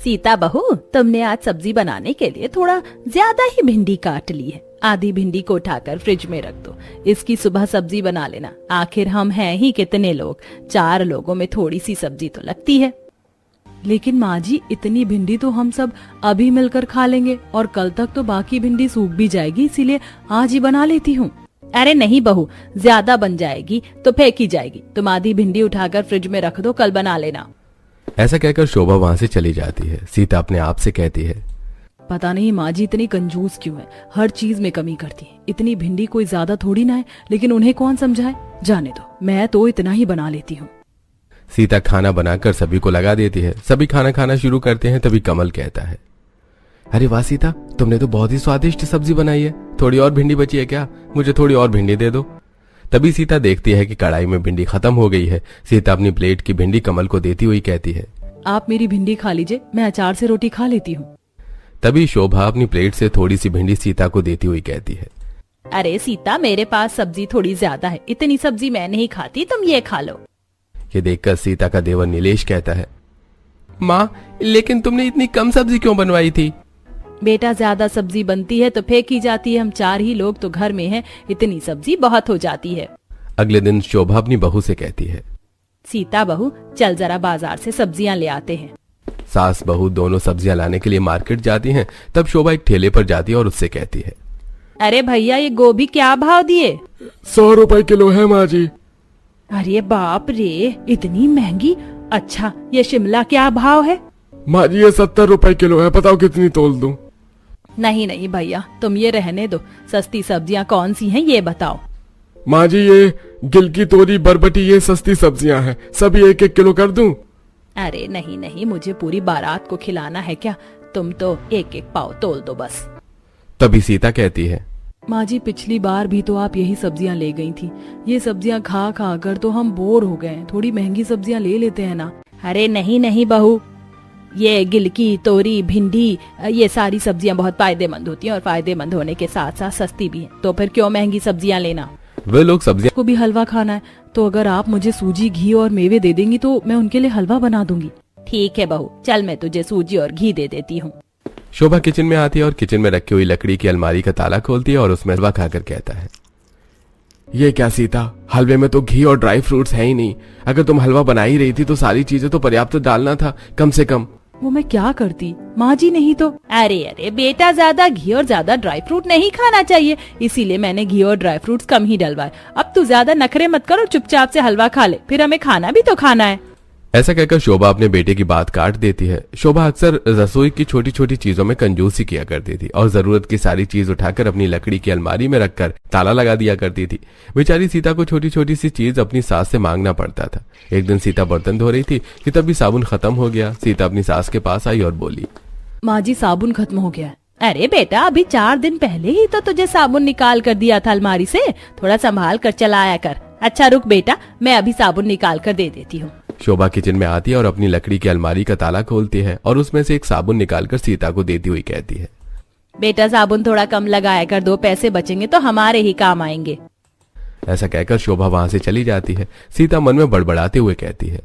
सीता बहू, तुमने आज सब्जी बनाने के लिए थोड़ा ज्यादा ही भिंडी काट ली है। आधी भिंडी को उठाकर फ्रिज में रख दो, इसकी सुबह सब्जी बना लेना। आखिर हम हैं ही कितने लोग, 4 लोगों में थोड़ी सी सब्जी तो लगती है। लेकिन माँ जी, इतनी भिंडी तो हम सब अभी मिलकर खा लेंगे और कल तक तो बाकी भिंडी सूख भी जाएगी, इसीलिए आज ही बना लेती हूँ। अरे नहीं बहू, ज्यादा बन जाएगी तो फेंकी जाएगी। तुम आधी भिंडी उठाकर फ्रिज में रख दो, कल बना लेना। ऐसा कहकर शोभा वहाँ से चली जाती है। सीता अपने आप से कहती है, पता नहीं माँ जी इतनी कंजूस क्यों है, हर चीज में कमी करती है। इतनी भिंडी कोई ज्यादा थोड़ी ना है, लेकिन उन्हें कौन समझाए। जाने दो, मैं तो इतना ही बना लेती हूँ। सीता खाना बनाकर सभी को लगा देती है। सभी खाना खाना शुरू करते हैं। तभी कमल कहता है, अरे वाह सीता, तुमने तो बहुत ही स्वादिष्ट सब्जी बनाई है। थोड़ी और भिंडी बची है क्या? मुझे थोड़ी और भिंडी दे दो। तभी सीता देखती है कि कढ़ाई में भिंडी खत्म हो गई है। सीता अपनी प्लेट की भिंडी कमल को देती हुई कहती है, आप मेरी भिंडी खा लीजिए, मैं अचार से रोटी खा लेती हूँ। तभी शोभा अपनी प्लेट से थोड़ी सी भिंडी सीता को देती हुई कहती है, अरे सीता, मेरे पास सब्जी थोड़ी ज्यादा है, इतनी सब्जी मैं नहीं खाती, तुम ये खा लो। ये देखकर सीता का देवर नीलेश कहता है, माँ, लेकिन तुमने इतनी कम सब्जी क्यों बनवाई थी? बेटा, ज्यादा सब्जी बनती है तो फेंकी जाती है। हम 4 ही लोग तो घर में हैं, इतनी सब्जी बहुत हो जाती है। अगले दिन शोभा अपनी बहू से कहती है, सीता बहू, चल जरा बाजार से सब्जियां ले आते हैं। सास बहू दोनों सब्जियां लाने के लिए मार्केट जाती हैं। तब शोभा एक ठेले पर जाती है और उससे कहती है, अरे भैया, ये गोभी क्या भाव दिए? 100 रुपए किलो है माँ जी। अरे बाप रे, इतनी महंगी। अच्छा, ये शिमला क्या भाव है? माँ जी, ये 70 रुपए किलो है, बताओ कितनी तोल दूं? नहीं नहीं भैया, तुम ये रहने दो। सस्ती सब्जियां कौन सी हैं ये बताओ। माँ जी, ये गिलकी, तोरी, बरबटी, ये सस्ती सब्जियां हैं, सभी 1-1 किलो कर दूं? अरे नहीं नहीं, मुझे पूरी बारात को खिलाना है क्या? तुम तो 1-1 पाव तोल दो बस। तभी सीता कहती है, माँ जी, पिछली बार भी तो आप यही सब्जियां ले गई थी। ये सब्जियां खा खा कर तो हम बोर हो गए, थोड़ी महंगी सब्जियां ले लेते हैं ना। अरे नहीं नहीं बहू, ये गिलकी, तोरी, भिंडी, ये सारी सब्जियां बहुत फायदेमंद होती हैं और फायदेमंद होने के साथ साथ सस्ती भी हैं। तो फिर क्यों महंगी सब्जियां लेना? वे लोग सब्जियां को भी हलवा खाना है, तो अगर आप मुझे सूजी, घी और मेवे दे देंगी तो मैं उनके लिए हलवा बना दूंगी। ठीक है बहू, चल मैं तुझे सूजी और घी दे देती हूँ। शोभा किचन में आती है और किचन में रखी हुई लकड़ी की अलमारी का ताला खोलती है और उसमें हलवा खाकर कहता है, ये क्या सीता, हलवे में तो घी और ड्राई फ्रूट्स है ही नहीं। अगर तुम हलवा बना ही रही थी तो सारी चीजें तो पर्याप्त डालना था, कम से कम। वो मैं क्या करती माँ जी, नहीं तो। अरे अरे बेटा, ज्यादा घी और ज्यादा ड्राई फ्रूट नहीं खाना चाहिए, इसीलिए मैंने घी और ड्राई फ्रूट्स कम ही डलवाए। अब तू ज्यादा नखरे मत कर और चुपचाप से हलवा खा ले, फिर हमें खाना भी तो खाना है। ऐसा कहकर शोभा अपने बेटे की बात काट देती है। शोभा अक्सर रसोई की छोटी छोटी चीजों में कंजूसी किया करती थी और जरूरत की सारी चीज उठाकर अपनी लकड़ी की अलमारी में रखकर ताला लगा दिया करती थी। बेचारी सीता को छोटी छोटी सी चीज अपनी सास से मांगना पड़ता था। एक दिन सीता बर्तन धो रही थी कि तभी साबुन खत्म हो गया। सीता अपनी सास के पास आई और बोली, माँ जी, साबुन खत्म हो गया है। अरे बेटा, अभी 4 दिन पहले ही तो तुझे साबुन निकाल कर दिया था अलमारी से, थोड़ा संभाल कर चलाया कर। अच्छा रुक बेटा, मैं अभी साबुन निकाल कर दे देती हूँ। शोभा किचन में आती है और अपनी लकड़ी की अलमारी का ताला खोलती है और उसमें से एक साबुन निकालकर सीता को देती हुई कहती है, बेटा साबुन थोड़ा कम लगाया कर, 2 पैसे बचेंगे तो हमारे ही काम आएंगे। ऐसा कहकर शोभा वहां से चली जाती है। सीता मन में बड़बड़ाते हुए कहती है,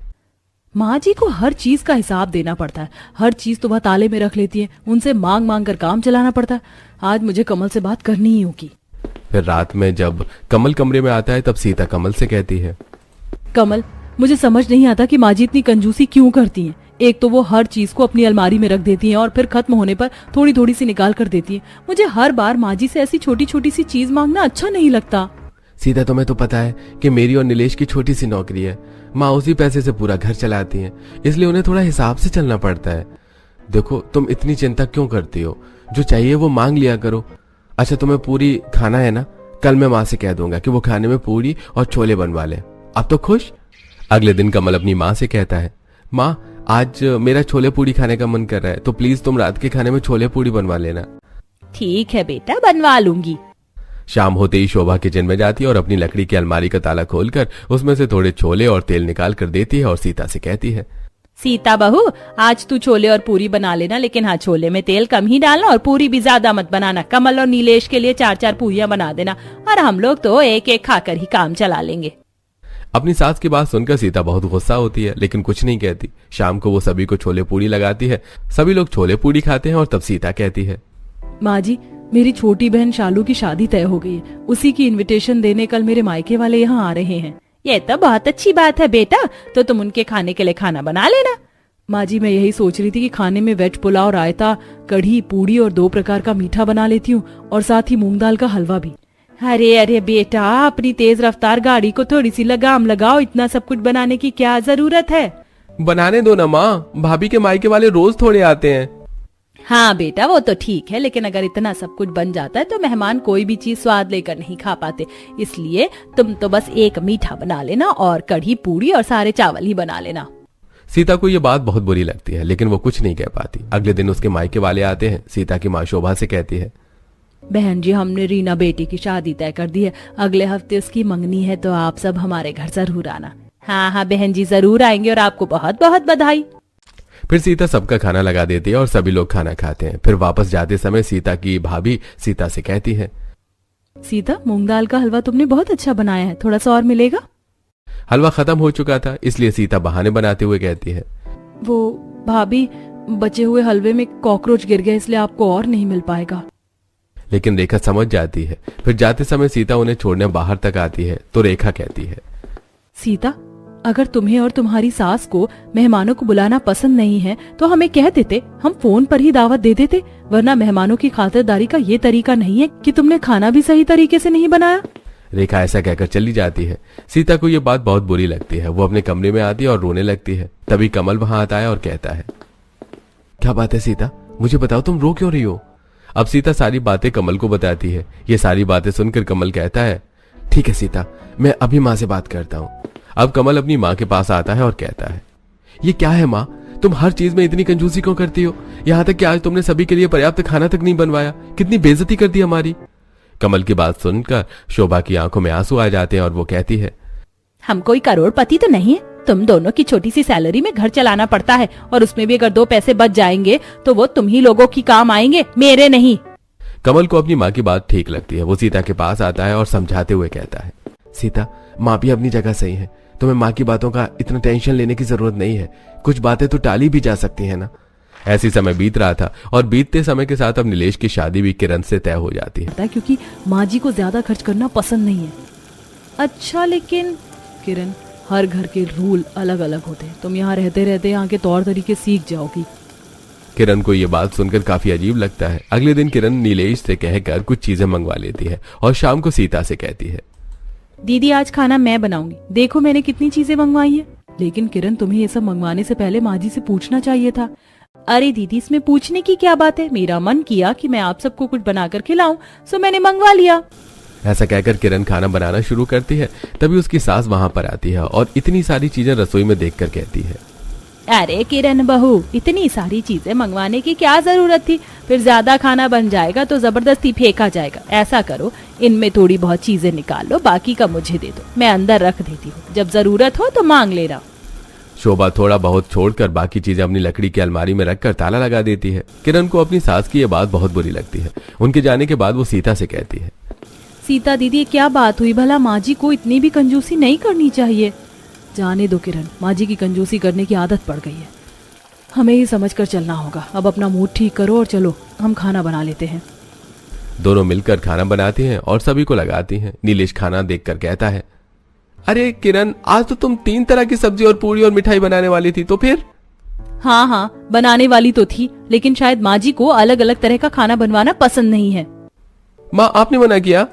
माँ जी को हर चीज का हिसाब देना पड़ता है, हर चीज तो वह ताले में रख लेती है, उनसे मांग मांग कर काम चलाना पड़ता है। आज मुझे कमल से बात करनी ही होगी। फिर रात में जब कमल कमरे में आता है तब सीता कमल से कहती है, कमल, मुझे समझ नहीं आता कि माँ जी इतनी कंजूसी क्यों करती हैं। एक तो वो हर चीज को अपनी अलमारी में रख देती हैं और फिर खत्म होने पर थोड़ी थोड़ी सी निकाल कर देती हैं। मुझे हर बार माँ जी से ऐसी छोटी छोटी सी चीज मांगना अच्छा नहीं लगता। सीता, तुम्हें तो पता है कि मेरी और नीलेश की छोटी सी नौकरी है। माँ उसी पैसे से पूरा घर चलाती हैं, इसलिए उन्हें थोड़ा हिसाब से चलना पड़ता है। देखो, तुम इतनी चिंता क्यों करती हो? जो चाहिए वो मांग लिया करो। अच्छा, तुम्हें पूरी खाना है ना? कल मैं माँ से कह दूंगा कि वो खाने में पूरी और छोले बनवा ले। अब तो खुश? अगले दिन कमल अपनी माँ से कहता है, माँ, आज मेरा छोले पूरी खाने का मन कर रहा है, तो प्लीज तुम रात के खाने में छोले पूरी बनवा लेना। ठीक है बेटा, बनवा लूंगी। शाम होते ही शोभा किचन में जाती है और अपनी लकड़ी की अलमारी का ताला खोलकर उसमें से थोड़े छोले और तेल निकाल कर देती है और सीता से कहती है, सीता बहू, आज तू छोले और पूरी बना लेना, लेकिन हाँ, छोले में तेल कम ही डालना और पूरी भी ज्यादा मत बनाना। कमल और नीलेश के लिए 4-4 पूरियां बना देना और हम लोग तो 1-1 खाकर ही काम चला लेंगे। अपनी सास की बात सुनकर सीता बहुत गुस्सा होती है, लेकिन कुछ नहीं कहती। शाम को वो सभी को छोले पूड़ी लगाती है। सभी लोग छोले पूड़ी खाते हैं और तब सीता कहती है, माँ जी, मेरी छोटी बहन शालू की शादी तय हो गई है। उसी की इनविटेशन देने कल मेरे मायके वाले यहाँ आ रहे हैं। ये तो बहुत अच्छी बात है बेटा, तो तुम उनके खाने के लिए खाना बना लेना। माँ जी, मैं यही सोच रही थी कि खाने में वेज पुलाव, रायता, कढ़ी, पूड़ी और 2 प्रकार का मीठा बना लेती हूँ और साथ ही मूंग दाल का हलवा भी। अरे अरे बेटा, अपनी तेज रफ्तार गाड़ी को थोड़ी सी लगाम लगाओ, इतना सब कुछ बनाने की क्या जरूरत है। बनाने दो ना माँ, भाभी के मायके वाले रोज थोड़े आते हैं। हाँ बेटा, वो तो ठीक है, लेकिन अगर इतना सब कुछ बन जाता है तो मेहमान कोई भी चीज स्वाद लेकर नहीं खा पाते। इसलिए तुम तो बस एक मीठा बना लेना और कढ़ी, पूड़ी और सारे चावल ही बना लेना। सीता को ये बात बहुत बुरी लगती है, लेकिन वो कुछ नहीं कह पाती। अगले दिन उसके मायके वाले आते हैं। सीता की माँ शोभा से कहती है, बहन जी, हमने रीना बेटी की शादी तय कर दी है। अगले हफ्ते उसकी मंगनी है, तो आप सब हमारे घर जरूर आना। हाँ हाँ बहन जी, जरूर आएंगे और आपको बहुत बहुत बधाई। फिर सीता सबका खाना लगा देती है और सभी लोग खाना खाते हैं। फिर वापस जाते समय सीता की भाभी सीता से कहती है, सीता, मूंग दाल का हलवा तुमने बहुत अच्छा बनाया है, थोड़ा सा और मिलेगा? हलवा खत्म हो चुका था, इसलिए सीता बहाने बनाते हुए कहती है, वो भाभी, बचे हुए हलवे में कॉकरोच गिर गए, इसलिए आपको और नहीं मिल पाएगा। लेकिन रेखा समझ जाती है। फिर जाते समय सीता उन्हें छोड़ने बाहर तक आती है तो रेखा कहती है, सीता, अगर तुम्हें और तुम्हारी सास को मेहमानों को बुलाना पसंद नहीं है तो हमें कह देते, हम फोन पर ही दावत दे देते। वरना मेहमानों की खातिरदारी का ये तरीका नहीं है कि तुमने खाना भी सही तरीके से नहीं बनाया। रेखा ऐसा कहकर चली जाती है। सीता को ये बात बहुत बुरी लगती है। वो अपने कमरे में आती है और रोने लगती है। तभी कमल वहां आता है और कहता है, क्या बात है सीता, मुझे बताओ, तुम रो क्यों रही हो? अब सीता सारी बातें कमल को बताती है। ये सारी बातें सुनकर कमल कहता है, ठीक है सीता, मैं अभी माँ से बात करता हूँ। अब कमल अपनी माँ के पास आता है और कहता है, ये क्या है माँ, तुम हर चीज में इतनी कंजूसी क्यों करती हो? यहाँ तक कि आज तुमने सभी के लिए पर्याप्त खाना तक नहीं बनवाया। कितनी बेइज्जती कर दी हमारी। कमल की बात सुनकर शोभा की आंखों में आंसू आ जाते हैं और वो कहती है, हम कोई करोड़पति तो नहीं है, तुम दोनों की छोटी सी सैलरी में घर चलाना पड़ता है, और उसमें भी अगर 2 पैसे बच जाएंगे तो वो तुम ही लोगों की काम आएंगे, मेरे नहीं। कमल को अपनी माँ की बात ठीक लगती है। वो सीता के पास आता है और समझाते हुए कहता है, सीता, माँ भी अपनी जगह सही है। तुम्हें माँ की बातों का इतना टेंशन लेने की जरूरत नहीं है। कुछ बातें तो टाली भी जा सकती है ना। ऐसी समय बीत रहा था और बीतते समय के साथ अब नीलेश की शादी भी किरण से तय हो जाती है। क्योंकि माँ जी को ज्यादा खर्च करना पसंद नहीं है। अच्छा, लेकिन किरण, हर घर के रूल अलग अलग होते हैं। तुम यहाँ रहते रहते यहाँ के तौर तरीके सीख जाओगी। किरण को ये बात सुनकर काफी अजीब लगता है। अगले दिन किरण नीलेश से कहकर कुछ चीजें मंगवा लेती है और शाम को सीता से कहती है, दीदी, आज खाना मैं बनाऊंगी। देखो मैंने कितनी चीजें मंगवाई है। लेकिन किरण, तुम्हें ये सब मंगवाने से पहले माँ जी से पूछना चाहिए था। अरे दीदी, इसमें पूछने की क्या बात है? मेरा मन किया कि मैं आप सबको कुछ बनाकर खिलाऊं, सो मैंने मंगवा लिया। ऐसा कहकर किरण खाना बनाना शुरू करती है। तभी उसकी सास वहां पर आती है और इतनी सारी चीजें रसोई में देखकर कहती है, अरे किरण बहू, इतनी सारी चीजें मंगवाने की क्या जरूरत थी? फिर ज्यादा खाना बन जाएगा तो जबरदस्ती फेंका जाएगा। ऐसा करो, इनमें थोड़ी बहुत चीजें निकाल लो, बाकी का मुझे दे दो, मैं अंदर रख देती हूँ, जब जरूरत हो तो मांग लेना। शोभा थोड़ा बहुत छोड़कर बाकी चीजें अपनी लकड़ी की अलमारी में रखकर ताला लगा देती है। किरण को अपनी सास की ये बात बहुत बुरी लगती है। उनके जाने के बाद वो सीता से कहती है, सीता दीदी, क्या बात हुई भला? माँ जी को इतनी भी कंजूसी नहीं करनी चाहिए। जाने दो किरण, माँ जी की कंजूसी करने की आदत पड़ गई है। हमें ही समझ कर चलना होगा। अब अपना मूड ठीक करो और चलो, हम खाना बना लेते हैं। दोनों मिलकर खाना बनाती हैं और सभी को लगाती हैं। नीलेश खाना देखकर कहता है, अरे किरण, आज तो तुम 3 तरह की सब्जी और पूरी और मिठाई बनाने वाली थी, तो फिर? हाँ, बनाने वाली तो थी, लेकिन शायद माँ जी को अलग अलग तरह का खाना बनवाना पसंद नहीं है। माँ, आपने मना किया?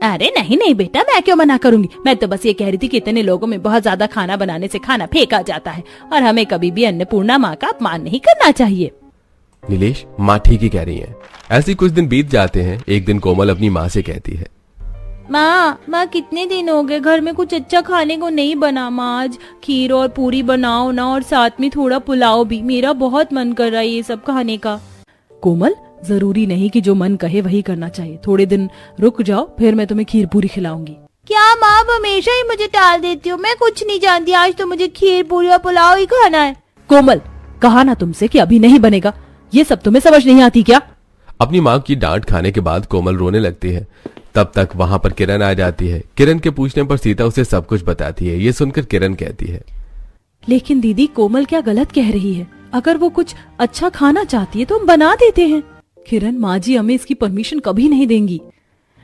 अरे नहीं नहीं बेटा, मैं क्यों मना करूंगी। मैं तो बस ये कह रही थी कि इतने लोगों में बहुत ज्यादा खाना बनाने से खाना फेंका जाता है और हमें कभी भी अन्नपूर्णा माँ का अपमान नहीं करना चाहिए। नीलेश, माँ ठीक ही कह रही है। ऐसे कुछ दिन बीत जाते हैं। एक दिन कोमल अपनी माँ से कहती है, माँ कितने दिन हो गए घर में कुछ अच्छा खाने को नहीं बना। माँ, आज खीर और पूरी बनाओ ना, और साथ में थोड़ा पुलाव भी। मेरा बहुत मन कर रहा है ये सब खाने का। कोमल, जरूरी नहीं कि जो मन कहे वही करना चाहिए। थोड़े दिन रुक जाओ, फिर मैं तुम्हें खीर पूरी खिलाऊंगी। क्या माँ, आप हमेशा ही मुझे टाल देती हो। मैं कुछ नहीं जानती, आज तो मुझे खीर पूरी और पुलाव ही खाना है। कोमल, कहा ना तुमसे कि अभी नहीं बनेगा। ये सब तुम्हें समझ नहीं आती क्या? अपनी माँ की डांट खाने के बाद कोमल रोने लगती है। तब तक वहां पर किरण आ जाती है। किरण के पूछने पर सीता उसे सब कुछ बताती है। ये सुनकर किरण कहती है, लेकिन दीदी कोमल क्या गलत कह रही है? अगर वो कुछ अच्छा खाना चाहती है तो हम बना देते हैं। किरण, माँ जी हमें इसकी परमिशन कभी नहीं देंगी।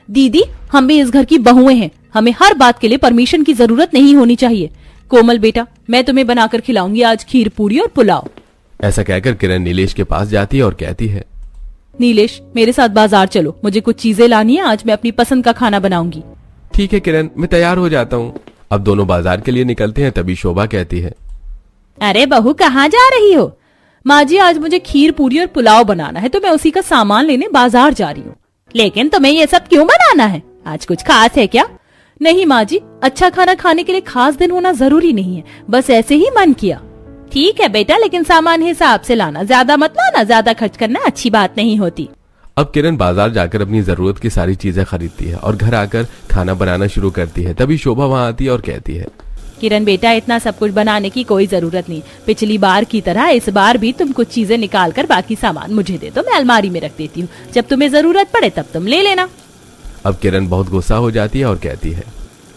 दीदी, हम भी इस घर की बहुएं हैं, हमें हर बात के लिए परमिशन की जरूरत नहीं होनी चाहिए। कोमल बेटा, मैं तुम्हें बनाकर खिलाऊंगी आज खीर पूरी और पुलाव। ऐसा कहकर किरण नीलेश के पास जाती है और कहती है, नीलेश, मेरे साथ बाजार चलो, मुझे कुछ चीजें लानी है, आज मैं अपनी पसंद का खाना बनाऊंगी। ठीक है किरण, मैं तैयार हो जाता हूँ। अब दोनों बाजार के लिए निकलते हैं। तभी शोभा कहती है, अरे बहू, कहाँ जा रही हो? माँ जी, आज मुझे खीर पूरी और पुलाव बनाना है तो मैं उसी का सामान लेने बाजार जा रही हूँ। लेकिन तुम्हें ये सब क्यों बनाना है? आज कुछ खास है क्या? नहीं माँ जी, अच्छा खाना खाने के लिए खास दिन होना जरूरी नहीं है, बस ऐसे ही मन किया। ठीक है बेटा, लेकिन सामान हिसाब से लाना, ज्यादा मत लाना, ज्यादा खर्च करना अच्छी बात नहीं होती। अब किरण बाजार जाकर अपनी जरूरत की सारी चीजें खरीदती है और घर आकर खाना बनाना शुरू करती है। तभी शोभा वहाँ आती है और कहती है, किरण बेटा, इतना सब कुछ बनाने की कोई जरूरत नहीं। पिछली बार की तरह इस बार भी तुम कुछ चीजें निकाल कर बाकी सामान मुझे दे दो, मैं अलमारी में रख देती हूँ, जब तुम्हें जरूरत पड़े तब तुम ले लेना। अब किरण बहुत गुस्सा हो जाती है और कहती है,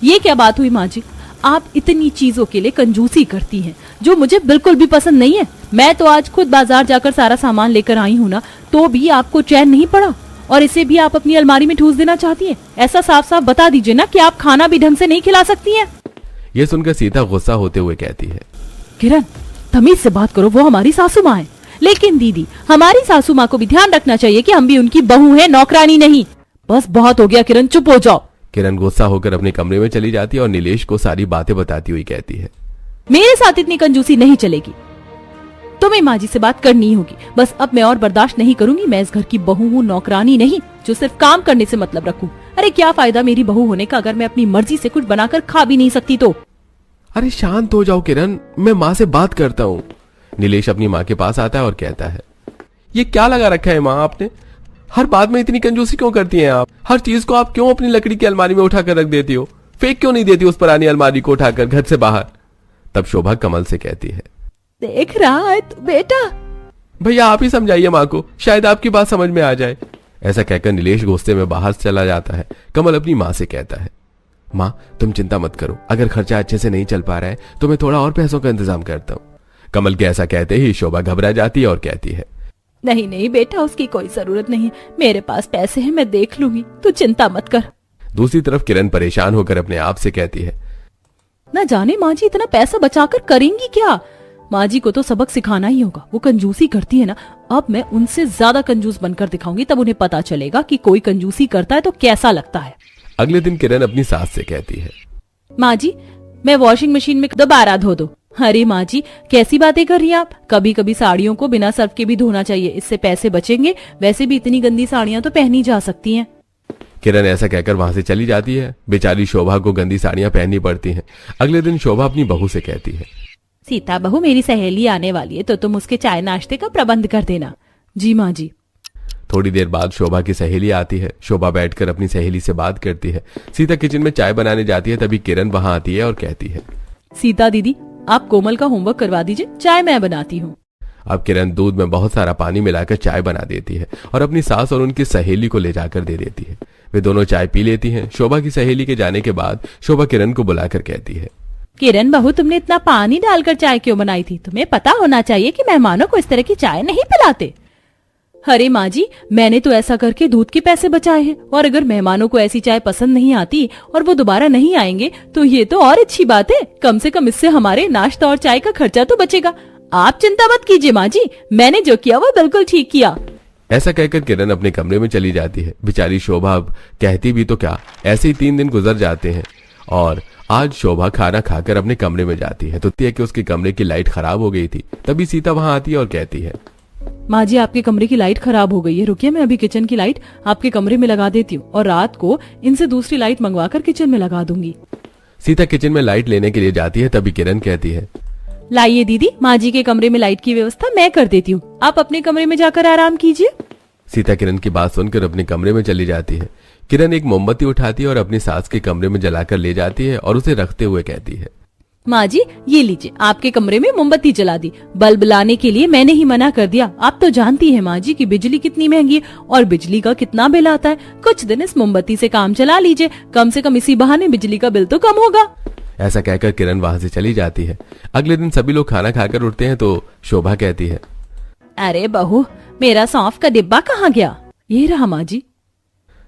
ये क्या बात हुई माँ जी? आप इतनी चीजों के लिए कंजूसी करती हैं, जो मुझे बिल्कुल भी पसंद नहीं है। मैं तो आज खुद बाजार जाकर सारा सामान लेकर आई हूँ ना, तो भी आपको चैन नहीं पड़ा और इसे भी आप अपनी अलमारी में ठूस देना चाहती हैं। ऐसा साफ साफ बता दीजिए ना कि आप खाना भी ढंग से नहीं खिला सकती हैं। ये सुनकर सीता गुस्सा होते हुए कहती है, किरण, तमीज से बात करो, वो हमारी सासू माँ है। लेकिन दीदी, हमारी सासू माँ को भी ध्यान रखना चाहिए कि हम भी उनकी बहू हैं, नौकरानी नहीं। बस बहुत हो गया किरण, चुप हो जाओ। किरण गुस्सा होकर अपने कमरे में चली जाती है और नीलेश को सारी बातें बताती हुई कहती है, मेरे साथ इतनी कंजूसी नहीं चलेगी, तुम्हें माँ जी से बात करनी ही होगी। बस अब मैं और बर्दाश्त नहीं करूंगी। मैं इस घर की बहू हूँ, नौकरानी नहीं, जो सिर्फ काम करने से मतलब रखूं। अरे क्या फायदा मेरी बहू होने का अगर मैं अपनी मर्जी से कुछ बनाकर खा भी नहीं सकती तो? अरे शांत हो जाओ किरण, मैं माँ से बात करता हूँ। नीलेश अपनी माँ के पास आता है और कहता है, ये क्या लगा रखा है माँ आपने? हर बात में इतनी कंजूसी क्यों करती हैं आप? हर चीज को आप क्यों अपनी लकड़ी की अलमारी में उठाकर रख देती हो? फेंक क्यों नहीं देती उस पुरानी अलमारी को उठाकर घर से बाहर? तब शोभा कमल से कहती है, देख रहा है तू बेटा? भैया आप ही समझाइए माँ को, शायद आपकी बात समझ में आ जाए। ऐसा कहकर नीलेश गुस्से में बाहर चला जाता है। कमल अपनी माँ से कहता है, माँ तुम चिंता मत करो, अगर खर्चा अच्छे से नहीं चल पा रहा है तो मैं थोड़ा और पैसों का इंतजाम करता हूँ। कमल के ऐसा कहते ही शोभा घबरा जाती है और कहती है, नहीं नहीं बेटा, उसकी कोई जरूरत नहीं है, मेरे पास पैसे हैं, मैं देख लूंगी, तू चिंता मत कर। दूसरी तरफ किरण परेशान होकर अपने आप से कहती है, न जाने माँ जी इतना पैसा बचाकर करेंगी क्या? माँ जी को तो सबक सिखाना ही होगा, वो कंजूसी करती है ना। अब मैं उनसे ज्यादा कंजूस बनकर दिखाऊंगी, तब उन्हें पता चलेगा कि कोई कंजूसी करता है तो कैसा लगता है। अगले दिन किरण अपनी सास से कहती है, माँ जी मैं वॉशिंग मशीन में दोबारा धो दो। अरे माँ जी कैसी बातें कर रही हैं आप? कभी कभी साड़ियों को बिना सर्फ के भी धोना चाहिए, इससे पैसे बचेंगे। वैसे भी इतनी गंदी साड़ियाँ तो पहनी जा सकती हैं। किरण ऐसा कहकर वहां से चली जाती है। बेचारी शोभा को गंदी साड़ियां पहननी पड़ती हैं। अगले दिन शोभा अपनी बहू से कहती है, सीता बहू, मेरी सहेली आने वाली है तो तुम उसके चाय नाश्ते का प्रबंध कर देना। जी माँ जी। थोड़ी देर बाद शोभा की सहेली आती है। शोभा बैठकर अपनी सहेली से बात करती है। सीता किचन में चाय बनाने जाती है। तभी किरण वहां आती है और कहती है, सीता दीदी आप कोमल का होमवर्क करवा दीजिए, चाय मैं बनाती हूँ। अब किरण दूध में बहुत सारा पानी मिलाकर चाय बना देती है और अपनी सास और उनकी सहेली को ले जाकर दे देती है। वे दोनों चाय पी लेती हैं। शोभा की सहेली के जाने के बाद शोभा किरण को बुलाकर कहती है, किरण बहू, तुमने इतना पानी डालकर चाय क्यों बनाई थी? तुम्हें पता होना चाहिए कि मेहमानों को इस तरह की चाय नहीं पिलाते। अरे माँ जी, मैंने तो ऐसा करके दूध के पैसे बचाए हैं, और अगर मेहमानों को ऐसी चाय पसंद नहीं आती और वो दोबारा नहीं आएंगे तो ये तो और अच्छी बात है। कम से कम इससे हमारे नाश्ता और चाय का खर्चा तो बचेगा। आप चिंता मत कीजिए माँ जी, मैंने जो किया वो बिल्कुल ठीक किया। ऐसा कहकर किरण अपने कमरे में चली जाती है। बेचारी शोभा अब कहती भी तो क्या, ऐसे ही 3 दिन गुजर जाते हैं और आज शोभा खाना खाकर अपने कमरे में जाती है तो कि उसके कमरे की लाइट खराब हो गई थी। तभी सीता वहां आती है और कहती है, माँ जी आपके कमरे की लाइट खराब हो गई है, रुकिए मैं अभी किचन की लाइट आपके कमरे में लगा देती हूँ और रात को इनसे दूसरी लाइट मंगवाकर किचन में लगा दूंगी। सीता किचन में लाइट लेने के लिए जाती है। तभी किरण कहती है, लाइए दीदी, माँ जी के कमरे में लाइट की व्यवस्था मैं कर देती हूँ, आप अपने कमरे में जाकर आराम कीजिए। सीता किरण की बात सुनकर अपने कमरे में चली जाती है। किरण एक मोमबत्ती उठाती है और अपनी सास के कमरे में जलाकर ले जाती है और उसे रखते हुए कहती है, माँ जी ये लीजिए, आपके कमरे में मोमबत्ती जला दी। बल्ब लाने के लिए मैंने ही मना कर दिया। आप तो जानती हैं माँ जी कि बिजली कितनी महंगी है और बिजली का कितना बिल आता है। कुछ दिन इस मोमबत्ती से काम चला लीजिए, कम से कम इसी बहाने बिजली का बिल तो कम होगा। ऐसा कहकर किरण वहां से चली जाती है। अगले दिन सभी लोग खाना खाकर उठते हैं तो शोभा कहती है, अरे बहू, मेरा सौंफ का डिब्बा कहाँ गया? ये रहा माँ जी।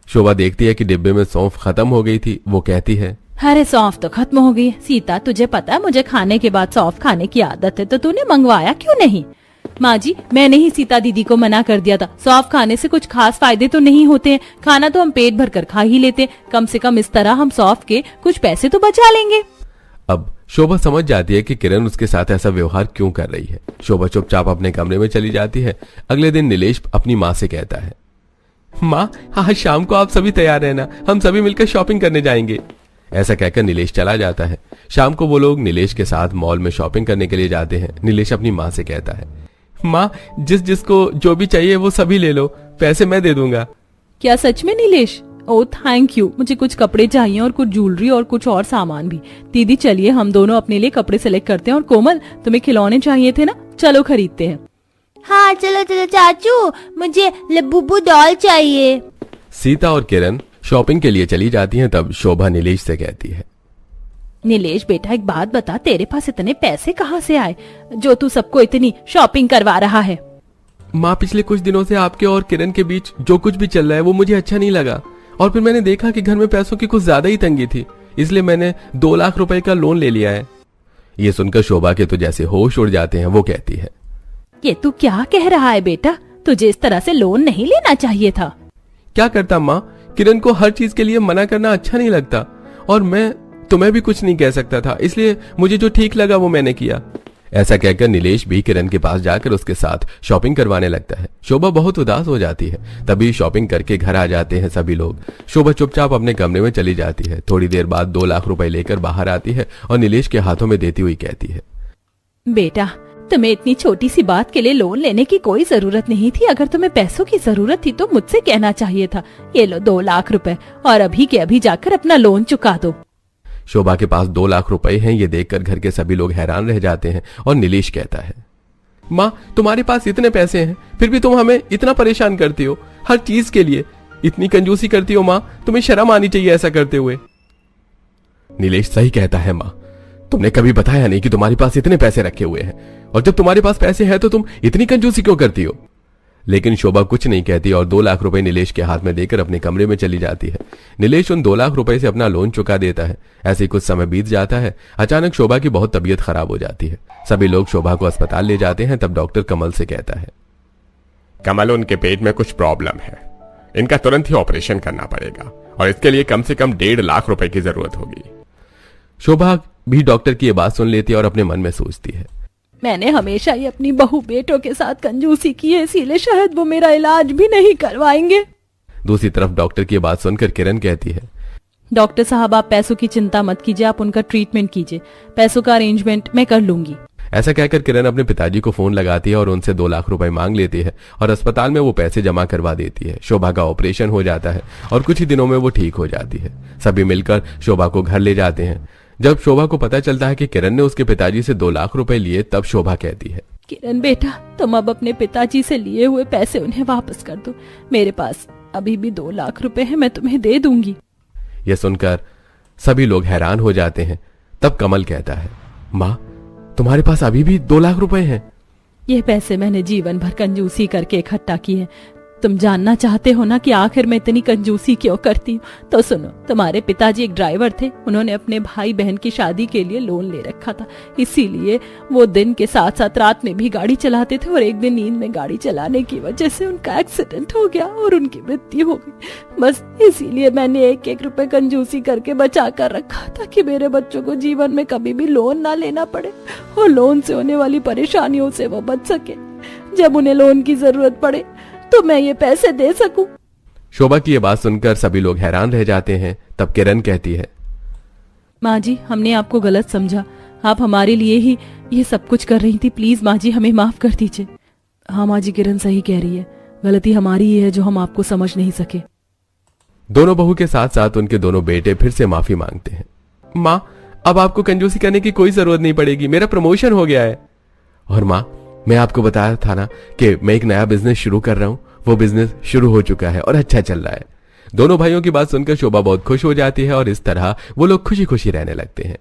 शोभा देखती है कि डिब्बे में सौंफ खत्म हो गई थी। वो कहती है, अरे सौंफ तो खत्म हो गई है। सीता, तुझे पता है मुझे खाने के बाद सौंफ खाने की आदत है, तो तूने मंगवाया क्यों नहीं? माँ जी मैंने ही सीता दीदी को मना कर दिया था। सौंफ खाने से कुछ खास फायदे तो नहीं होते हैं, खाना तो हम पेट भर कर खा ही लेते हैं। कम से कम इस तरह हम सौंफ के कुछ पैसे तो बचा लेंगे। अब शोभा समझ जाती है कि किरण उसके साथ ऐसा व्यवहार क्यों कर रही है। शोभा चुपचाप अपने कमरे में चली जाती है। अगले दिन नीलेश अपनी माँ से कहता है, माँ आज शाम को आप सभी तैयार रहना, हम सभी मिलकर शॉपिंग करने जाएंगे। ऐसा कहकर नीलेश चला जाता है। शाम को वो लोग नीलेश के साथ मॉल में शॉपिंग करने के लिए जाते हैं। नीलेश अपनी माँ से कहता है, माँ जिसको जो भी चाहिए वो सभी ले लो, पैसे मैं दे दूंगा। क्या सच में नीलेश? Oh thank you. मुझे कुछ कपड़े चाहिए और कुछ ज्वेलरी और कुछ और सामान भी। दीदी चलिए हम दोनों अपने लिए कपड़े सेलेक्ट करते हैं। और कोमल तुम्हें खिलौने चाहिए थे ना, चलो खरीदते हैं। हाँ चलो चलो चाचू, मुझे लबूबू डॉल चाहिए। सीता और किरण शॉपिंग के लिए चली जाती हैं। तब शोभा नीलेश से कहती है, नीलेश बेटा, एक बात बता, तेरे पास इतने पैसे कहाँ से आए जो तू सबको इतनी शॉपिंग करवा रहा है? माँ पिछले कुछ दिनों से आपके और किरण के बीच जो कुछ भी चल रहा है वो मुझे अच्छा नहीं लगा, और फिर मैंने देखा कि घर में पैसों की कुछ ज्यादा ही तंगी थी, इसलिए मैंने 2 लाख रुपए का लोन ले लिया है। ये सुनकर शोभा के तो जैसे होश उड़ जाते हैं। वो कहती है, ये तू क्या कह रहा है बेटा? तुझे इस तरह से लोन नहीं लेना चाहिए था। क्या करता माँ, किरण को हर चीज के लिए मना करना अच्छा नहीं लगता, और मैं तुम्हें भी कुछ नहीं कह सकता था, इसलिए मुझे जो ठीक लगा वो मैंने किया। ऐसा कहकर नीलेश भी किरण के पास जाकर उसके साथ शॉपिंग करवाने लगता है। शोभा बहुत उदास हो जाती है। तभी शॉपिंग करके घर आ जाते हैं सभी लोग। शोभा चुपचाप अपने कमरे में चली जाती है। थोड़ी देर बाद 2 लाख रुपए लेकर बाहर आती है और नीलेश के हाथों में देती हुई कहती है, बेटा, तुम्हें इतनी छोटी सी बात के लिए लोन लेने की कोई जरूरत नहीं थी। अगर तुम्हें पैसों की जरूरत थी तो मुझसे कहना चाहिए था। ये लो 2 लाख रुपए, और अभी के अभी जाकर अपना लोन चुका दो। शोभा के पास 2 लाख रुपए हैं। ये देखकर घर के सभी लोग हैरान रह जाते हैं। और नीलेश कहता है, माँ तुम्हारे पास इतने पैसे हैं, फिर भी तुम हमें इतना परेशान करती हो, हर चीज के लिए इतनी कंजूसी करती हो। माँ तुम्हें शर्म आनी चाहिए ऐसा करते हुए। नीलेश सही कहता है माँ, तुमने कभी बताया नहीं कि तुम्हारे पास इतने पैसे रखे हुए हैं, और जब तुम्हारे पास पैसे हैं तो तुम इतनी कंजूसी क्यों करती हो? लेकिन शोभा कुछ नहीं कहती और 2 लाख रुपए नीलेश के हाथ में देकर अपने कमरे में चली जाती है। नीलेश उन 2 लाख रुपए से अपना लोन चुका देता है। ऐसे कुछ समय बीत जाता है। अचानक शोभा की बहुत तबीयत खराब हो जाती है। सभी लोग शोभा को अस्पताल ले जाते हैं। तब डॉक्टर कमल से कहता है, कमल उनके पेट में कुछ प्रॉब्लम है, इनका तुरंत ही ऑपरेशन करना पड़ेगा, और इसके लिए कम से कम 1.5 लाख रुपए की जरूरत होगी। शोभा भी डॉक्टर की ये बात सुन लेती है और अपने मन में सोचती है, मैंने हमेशा ही अपनी बहू बेटों के साथ कंजूसी की है, इसीलिए शायद वो मेरा इलाज भी नहीं करवाएंगे। दूसरी तरफ डॉक्टर की बात सुनकर किरण कहती है, डॉक्टर साहब आप पैसों की चिंता मत कीजिए, आप उनका ट्रीटमेंट कीजिए, पैसों का अरेंजमेंट मैं कर लूंगी। ऐसा कहकर किरण अपने पिताजी को फोन लगाती है और उनसे 2 लाख रुपए मांग लेती है और अस्पताल में वो पैसे जमा करवा देती है। शोभा का ऑपरेशन हो जाता है और कुछ ही दिनों में वो ठीक हो जाती है। सभी मिलकर शोभा को घर ले जाते हैं। जब शोभा को पता चलता है कि किरण ने उसके पिताजी से 2 लाख रुपए लिए, तब शोभा कहती है, किरण बेटा तुम अब अपने पिताजी से लिए हुए पैसे उन्हें वापस कर दो, मेरे पास अभी भी 2 लाख रुपए हैं, मैं तुम्हें दे दूंगी। यह सुनकर सभी लोग हैरान हो जाते हैं। तब कमल कहता है, माँ तुम्हारे पास अभी भी 2 लाख रुपए हैं? ये पैसे मैंने जीवन भर कंजूसी करके इकट्ठा किए। तुम जानना चाहते हो ना कि आखिर मैं इतनी कंजूसी क्यों करती हूँ? तो सुनो, तुम्हारे पिताजी एक ड्राइवर थे, उन्होंने अपने भाई बहन की शादी के लिए लोन ले रखा था, इसीलिए वो दिन के साथ साथ रात में भी गाड़ी चलाते थे, और एक दिन नींद में गाड़ी चलाने की वजह से उनका एक्सीडेंट हो गया और उनकी मृत्यु हो गई। बस इसीलिए मैंने 1-1 रुपए कंजूसी करके बचा कर रखा ताकि मेरे बच्चों को जीवन में कभी भी लोन ना लेना पड़े और लोन से होने वाली परेशानियों से वो बच सके। जब उन्हें लोन की जरूरत पड़े तो मैं ये पैसे दे सकूं। शोभा की ये बात सुनकर सभी लोग हैरान रह जाते हैं। तब किरण कहती है, माँ जी हमने आपको गलत समझा, आप हमारे लिए ही ये सब कुछ कर रही थी, प्लीज माँ जी हमें माफ कर दीजिए। हाँ माँ जी, किरण सही कह रही है, गलती हमारी ही है जो हम आपको समझ नहीं सके। दोनों बहू के साथ साथ उनके दोनों बेटे फिर से माफी मांगते हैं। माँ अब आपको कंजूसी करने की कोई जरूरत नहीं पड़ेगी, मेरा प्रमोशन हो गया है। और माँ, मैं आपको बताया था ना कि मैं एक नया बिजनेस शुरू कर रहा हूँ, वो बिजनेस शुरू हो चुका है और अच्छा चल रहा है। दोनों भाइयों की बात सुनकर शोभा बहुत खुश हो जाती है और इस तरह वो लोग खुशी खुशी रहने लगते हैं।